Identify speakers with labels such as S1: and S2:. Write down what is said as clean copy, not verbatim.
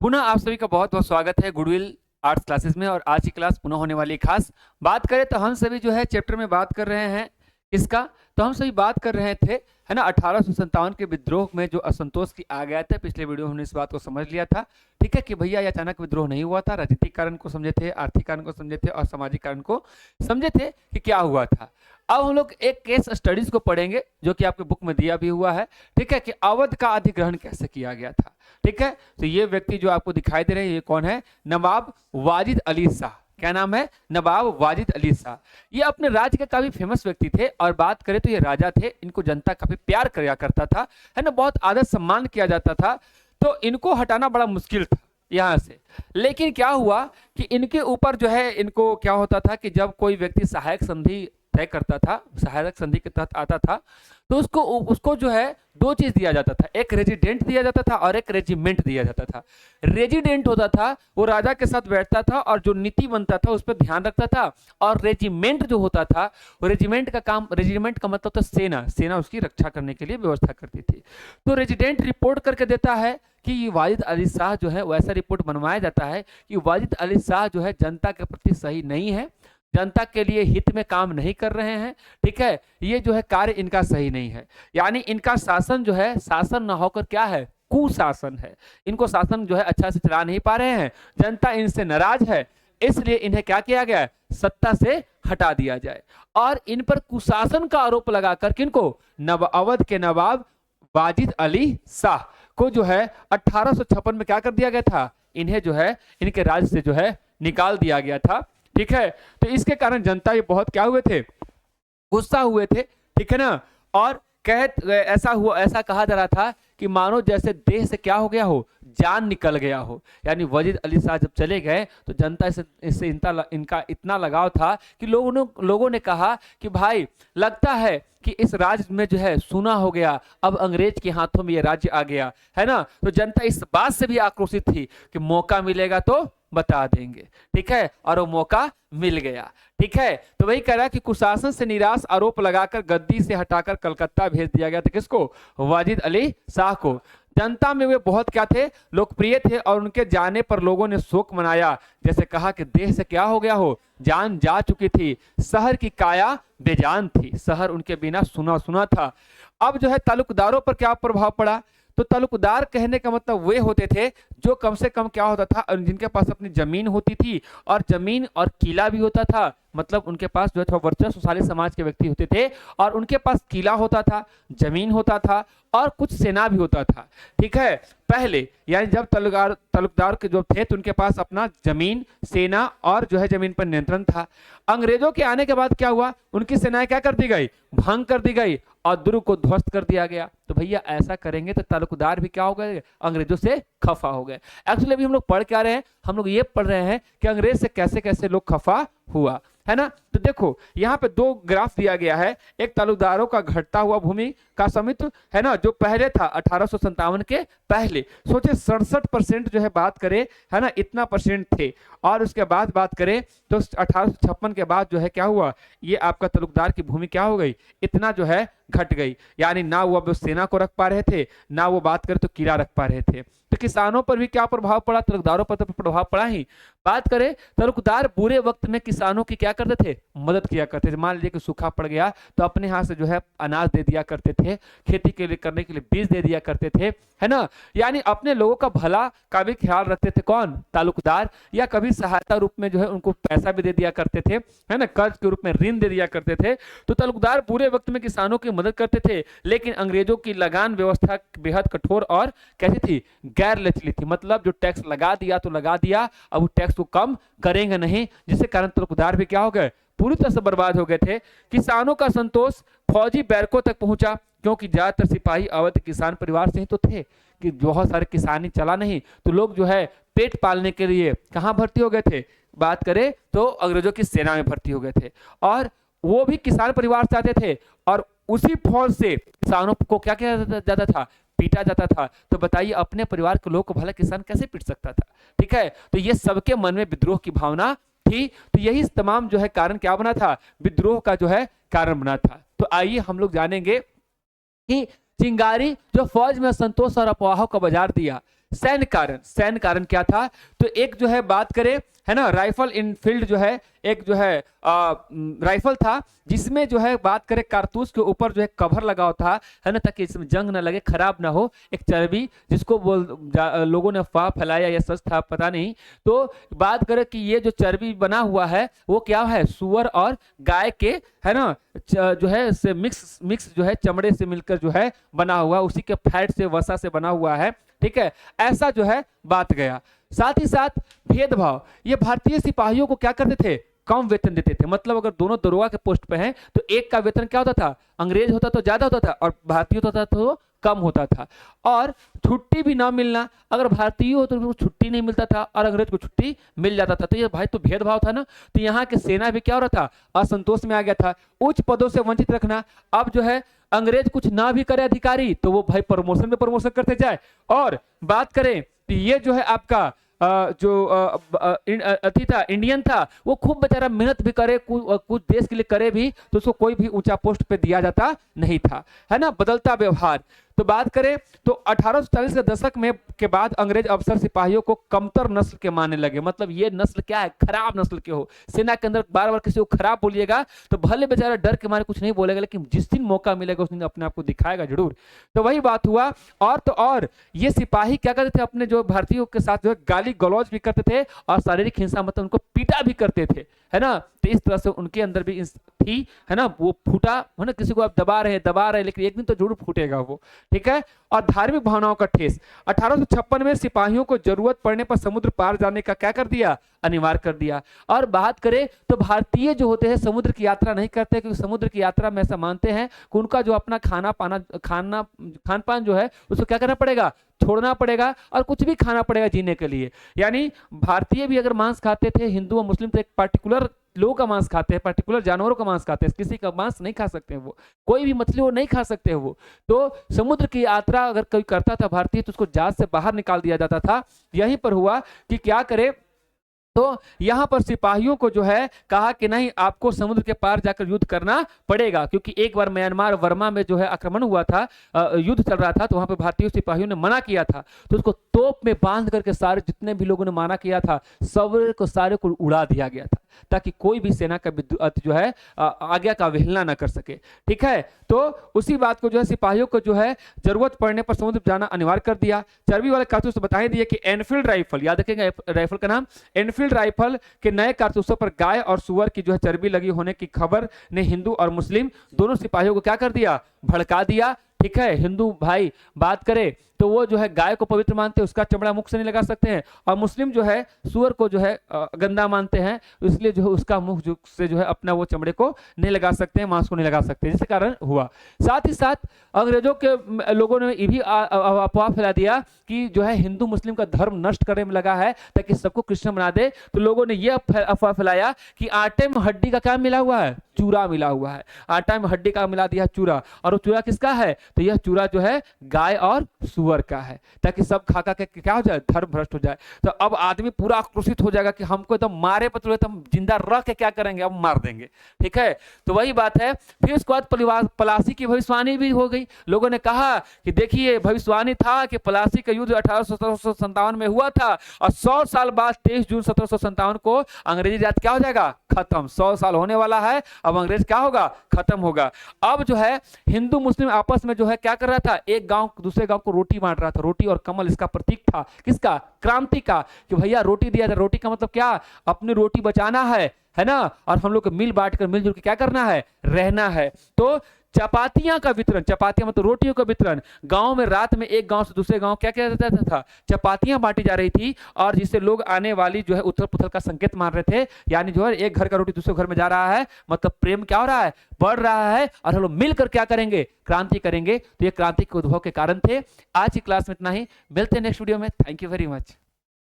S1: पुनः आप सभी का बहुत बहुत स्वागत है गुडविल आर्ट्स क्लासेस में। और आज की क्लास पुनः होने वाली खास बात करें तो हम सभी जो है चैप्टर में बात कर रहे हैं इसका। तो हम सभी बात कर रहे थे, है ना, 1857 के विद्रोह में जो असंतोष की आ गया था। पिछले वीडियो में हमने इस बात को समझ लिया था, ठीक है, कि भैया ये अचानक विद्रोह नहीं हुआ था। राजनीतिक कारण को समझे थे, आर्थिक कारण को समझे थे और सामाजिक कारण को समझे थे कि क्या हुआ था। अब हम लोग एक केस स्टडीज को पढ़ेंगे जो कि आपके बुक में दिया भी हुआ है, ठीक है, कि अवध का अधिग्रहण कैसे किया गया था। ठीक है, तो ये व्यक्ति जो आपको दिखाई दे रहे हैं ये कौन है? नवाब वाजिद अली शाह। क्या नाम है? नवाब वाजिद अली शाह। ये अपने राज्य के काफी फेमस व्यक्ति थे और बात करें तो ये राजा थे, इनको जनता काफी प्यार किया करता था, है ना, बहुत आदर सम्मान किया जाता था। तो इनको हटाना बड़ा मुश्किल था यहाँ से। लेकिन क्या हुआ कि इनके ऊपर जो है, इनको क्या होता था कि जब कोई व्यक्ति सहायक संधि तय करता था, सहायक संधि के तहत आता था, तो उसको उसको जो है दो चीज दिया जाता था, एक रेजिडेंट दिया जाता था और एक रेजिमेंट दिया जाता था। रेजिडेंट होता था वो राजा के साथ बैठता था और जो नीति बनता था उस पर ध्यान रखता था। और रेजिमेंट जो होता था, वो रेजिमेंट का काम, रेजिमेंट का मतलब था सेना, सेना उसकी रक्षा करने के लिए व्यवस्था करती थी। तो रेजिडेंट रिपोर्ट करके देता है कि वाजिद अली शाह जो है, वैसा रिपोर्ट बनवाया जाता है कि वाजिद अली शाह जो है जनता के प्रति सही नहीं है, जनता के लिए हित में काम नहीं कर रहे हैं। ठीक है, ये जो है कार्य इनका सही नहीं है, यानी इनका शासन जो है शासन न होकर क्या है, कुशासन है। इनको शासन जो है अच्छा से चला नहीं पा रहे हैं, जनता इनसे नाराज है, इसलिए इन्हें क्या किया गया है, सत्ता से हटा दिया जाए। और इन पर कुशासन का आरोप लगाकर किनको, अवध के नवाब वाजिद अली शाह को जो है 1856 में क्या कर दिया गया था, इन्हें जो है इनके राज्य से जो है निकाल दिया गया था। ठीक है, तो इसके कारण जनता ये बहुत क्या हुए थे, गुस्सा हुए थे। ठीक है ना, और ऐसा हुआ, ऐसा कहा जा रहा था कि मानो जैसे देह से क्या हो गया हो, जान निकल गया हो। यानी वजीद अली शाह जब चले गए तो जनता इससे इनका इतना लगाव था कि लोगों ने कहा कि भाई लगता है कि इस राज्य में जो है सुना हो गया, अब अंग्रेज के हाथों में ये राज्य आ गया है ना। तो जनता इस बात से भी आक्रोशित थी कि मौका मिलेगा तो बता देंगे। ठीक है, और वो मौका मिल गया। ठीक है, तो वही कह रहा है कि कुशासन से निराश आरोप लगाकर गद्दी से हटाकर कलकत्ता भेज दिया गया था। किसको? वाजिद अली शाह को। जनता में वे बहुत क्या थे, लोकप्रिय थे और उनके जाने पर लोगों ने शोक मनाया। जैसे कहा कि देह से क्या हो गया हो, जान जा चुकी थी, शहर की काया बेजान थी, शहर उनके बिना सुना सुना था। अब जो है तालुकदारों पर क्या प्रभाव पड़ा, तो तालुकदार कहने का मतलब वे होते थे जो कम से कम क्या होता था, जिनके पास अपनी जमीन होती थी और जमीन और किला भी होता था। मतलब उनके पास जो है थोड़ा वर्चस्वशाली समाज के व्यक्ति होते थे और उनके पास किला होता था, जमीन होता था और कुछ सेना भी होता था। ठीक है, पहले यानी जब तालुकदार के जो थे तो उनके पास अपना जमीन, सेना और जो है जमीन पर नियंत्रण था। अंग्रेजों के आने के बाद क्या हुआ, उनकी सेनाएं क्या कर दी गई, भंग कर दी गई और दुर्ग को ध्वस्त कर दिया गया। तो भैया ऐसा करेंगे तो तालुकदार भी क्या हो गए, अंग्रेजों से खफा हो गए। एक्चुअली अभी हम लोग पढ़ क्या रहे हैं, हम लोग ये पढ़ रहे हैं कि अंग्रेज से कैसे कैसे लोग खफा हुआ, है ना। तो देखो यहाँ पे दो ग्राफ दिया गया है, एक तालुकदारों का घटता हुआ भूमि का समिति, है ना, जो पहले था 1857 के पहले। सोचे 67% जो है बात करें, है ना, इतना परसेंट थे। और उसके बाद बात करें तो 1856 के बाद जो है क्या हुआ, ये आपका तालुकदार की भूमि क्या हो गई, इतना जो है घट गई। यानी ना वो अब सेना को रख पा रहे थे, ना वो बात करें तो किला रख पा रहे थे। तो किसानों पर भी क्या प्रभाव पड़ा, तालुकदारों पर तो प्रभाव पड़ा ही। बात करें तालुकदार बुरे वक्त में किसानों की क्या करते थे, मदद किया करते थे। मान लीजिए कि सूखा पड़ गया तो अपने हाथ से जो है अनाज दे दिया करते थे, खेती के लिए करने के लिए बीज दे दिया करते थे, है ना। यानी अपने लोगों का भला का भी ख्याल रखते थे कौन, तालुकदार। या कभी सहायता रूप में जो है उनको पैसा भी दे दिया करते थे, है ना, कर्ज के रूप में ऋण दे दिया करते थे। तो तालुकदार बुरे वक्त में किसानों की मदद करते थे। लेकिन अंग्रेजों की लगान व्यवस्था बेहद कठोर और कैसी थी, गैर लचली थी। मतलब जो टैक्स लगा दिया तो लगा दिया, अब वो टैक्स को कम करेंगे नहीं, जिसके कारण तालुकदार भी क्या हो गए, पूरी तरह से बर्बाद हो गए थे। किसानों का संतोष फौजी बैरकों तक पहुंचा, क्योंकि ज्यादातर सिपाही अवध किसान परिवार से ही तो थे, कि बहुत सारे किसानी चला नहीं तो लोग जो है पेट पालने के लिए कहां भर्ती हो गए थे, बात करें तो अंग्रेजों की सेना में भर्ती हो गए थे। और वो भी किसान परिवार से आते थे और उसी फौज से किसानों को क्या किया जाता था, पीटा जाता था। तो बताइए अपने परिवार के लोग को भला किसान कैसे पीट सकता था। ठीक है, तो ये सबके मन में विद्रोह की भावना थी। तो यही तमाम जो है कारण क्या बना था, विद्रोह का जो है कारण बना था। तो आइए हम लोग जानेंगे कि चिंगारी जो फौज में असंतोष और अफवाहों का बाजार दिया, सैन्य कारण क्या था? तो एक जो है बात करें, है ना, राइफल इन फील्ड जो है, एक जो है राइफल था जिसमें जो है बात करें कारतूस के ऊपर जो है कवर लगा होता है ना, ताकि इसमें जंग ना लगे, खराब ना हो। एक चर्बी जिसको लोगों ने अफवाह फैलाया या सच था पता नहीं। तो बात करें कि ये जो चर्बी बना हुआ है वो क्या है, सुअर और गाय के, है ना, जो है से मिक्स जो है चमड़े से मिलकर जो है बना हुआ, उसी के फैट से, वसा से बना हुआ है। ठीक है, ऐसा जो है बात गया। साथ ही साथ भेदभाव, ये भारतीय सिपाहियों को क्या करते थे, कम वेतन देते थे। मतलब अगर दोनों दरोगा के पोस्ट पे हैं तो एक का वेतन क्या होता था, अंग्रेज होता तो ज्यादा होता था और भारतीय होता तो कम होता था। और छुट्टी भी ना मिलना, अगर भारतीय हो तो छुट्टी नहीं मिलता था और अंग्रेज को छुट्टी मिल जाता था। तो ये भाई तो भेदभाव था ना। तो यहाँ के सेना भी क्या हो रहा था, असंतोष में आ गया था, उच्च पदों से वंचित रखना। अब जो है अंग्रेज कुछ ना भी करे अधिकारी तो वो भाई प्रमोशन में प्रमोशन करते जाए। और बात करें तो ये जो है आपका जो अति था, इंडियन था, वो खूब बेचारा मेहनत भी करे, कुछ देश के लिए करे भी, तो उसको कोई भी ऊंचा पोस्ट पे दिया जाता नहीं था, है ना। बदलता व्यवहार, तो बात करें तो 1840 के दशक में के बाद अंग्रेज अफसर सिपाहियों को कमतर नस्ल के मानने लगे। मतलब ये नस्ल क्या है, खराब नस्ल के हो। सेना के अंदर बार बार किसी को खराब बोलिएगा तो भले बेचारा डर के मारे कुछ नहीं बोलेगा, लेकिन जिस दिन मौका मिलेगा उस दिन अपने आप को दिखाएगा जरूर। तो वही बात हुआ। और तो और ये सिपाही क्या करते थे, अपने जो भारतीयों के साथ जो है गाली गलौज भी करते थे और शारीरिक हिंसा, मतलब उनको पीटा भी करते थे, है ना। तो इस तरह से उनके अंदर भी थी, है ना, वो फूटा, है ना। किसी को आप दबा रहे लेकिन एक दिन तो जरूर फूटेगा वो। ठीक है। और धार्मिक भावनाओं का ठेस, 1856 में सिपाहियों को जरूरत पड़ने पर समुद्र पार जाने का क्या कर दिया, अनिवार्य कर दिया। और बात करें तो भारतीय जो होते हैं समुद्र की यात्रा नहीं करते, क्योंकि समुद्र की यात्रा में ऐसा मानते हैं कि उनका जो अपना खान पान जो है उसको क्या करना पड़ेगा, छोड़ना पड़ेगा, और कुछ भी खाना पड़ेगा जीने के लिए। यानी भारतीय भी अगर मांस खाते थे, हिंदू और मुस्लिम तो एक पर्टिकुलर लोगों का मांस खाते हैं, पर्टिकुलर जानवरों का मांस खाते हैं, किसी का मांस नहीं खा सकते हैं वो, कोई भी मछली वो नहीं खा सकते हैं वो। तो समुद्र की यात्रा अगर कोई करता था भारतीय तो उसको जहाज से बाहर निकाल दिया जाता था। यहीं पर हुआ कि क्या करे, तो यहां पर सिपाहियों को जो है कहा कि नहीं, आपको समुद्र के पार जाकर युद्ध करना पड़ेगा, क्योंकि एक बार म्यांमार वर्मा में जो है आक्रमण हुआ था, युद्ध चल रहा था, तो वहां पर भारतीय सिपाहियों ने मना किया था। तो उसको तोप में बांध करके सारे जितने भी लोगों ने मना किया था सारे को उड़ा दिया गया था, ताकि कोई भी सेना का जो है आज्ञा का अवहेलना न कर सके। ठीक है। तो उसी बात को जो है सिपाहियों को जो है जरूरत पड़ने पर समुद्र जाना अनिवार्य कर दिया। चर्बी वाले कारतूस तो बता ही दिए कि एनफील्ड राइफल, याद रखेंगे राइफल का नाम, एनफील्ड राइफल के नए कारतूसों पर गाय और सुअर की जो है चर्बी लगी होने की खबर ने हिंदू और मुस्लिम दोनों सिपाहियों को क्या कर दिया, भड़का दिया। ठीक है। हिंदू भाई बात करे तो वो जो है गाय को पवित्र मानते हैं, उसका चमड़ा मुख से नहीं लगा सकते हैं, और मुस्लिम जो है सुअर को जो है गंदा मानते हैं, इसलिए जो है उसका मुख से जो है अपना वो चमड़े को नहीं लगा सकते हैं, मांस को नहीं लगा सकते, जिसके कारण हुआ। साथ ही साथ अंग्रेजों के लोगों ने ये भी अफवाह फैला दिया कि जो है हिंदू मुस्लिम का धर्म नष्ट करने में लगा है ताकि सबको कृष्ण बना दे। तो लोगों ने यह अफवाह फैलाया कि आटे में हड्डी का क्या मिला हुआ है, चूरा मिला हुआ है, आटा में हड्डी का मिला दिया चूरा, और वो चूरा किसका है, तो यह चूरा जो है गाय और सुअर का है, ताकि सब खा के क्या हो जाए, धर्म भ्रष्ट हो जाए। तो अब आदमी पूरा आक्रोशित हो जाएगा कि हमको एकदम मारे पर तो हम जिंदा रह के क्या करेंगे, अब मार देंगे। ठीक है। तो वही बात है। फिर उसके बाद पलासी की भविष्यवाणी भी हो गई। लोगों ने कहा कि देखिए भविष्यवाणी था कि पलासी का युद्ध 1857 में हुआ था, और 100 साल बाद 23 जून 1757 को अंग्रेजी राज क्या हो जाएगा, खत्म। 100 साल होने वाला है, अब अंग्रेज क्या होगा, खत्म होगा। अब जो है हिंदू मुस्लिम आपस में जो है क्या कर रहा था, एक गांव दूसरे गांव को रोटी बांट रहा था। रोटी और कमल इसका प्रतीक था, किसका, क्रांति का, कि भैया रोटी दिया था। रोटी का मतलब क्या, अपनी रोटी बचाना है ना, और हम लोग को मिल बांट कर मिलजुल के क्या करना है, रहना है। तो चपातियां का वितरण, चपातियां मतलब रोटियों का वितरण, गांव में रात में एक गांव से दूसरे गांव क्या किया जाता था, चपातियां बांटी जा रही थी, और जिससे लोग आने वाली जो है उथल पुथल का संकेत मान रहे थे। यानी जो है एक घर का रोटी दूसरे घर में जा रहा है, मतलब प्रेम क्या हो रहा है, बढ़ रहा है, और हम लोग मिलकर क्या करेंगे, क्रांति करेंगे। तो ये क्रांति के उद्भव के कारण थे। आज की क्लास में इतना ही, मिलते हैं नेक्स्ट वीडियो में। Thank you very much.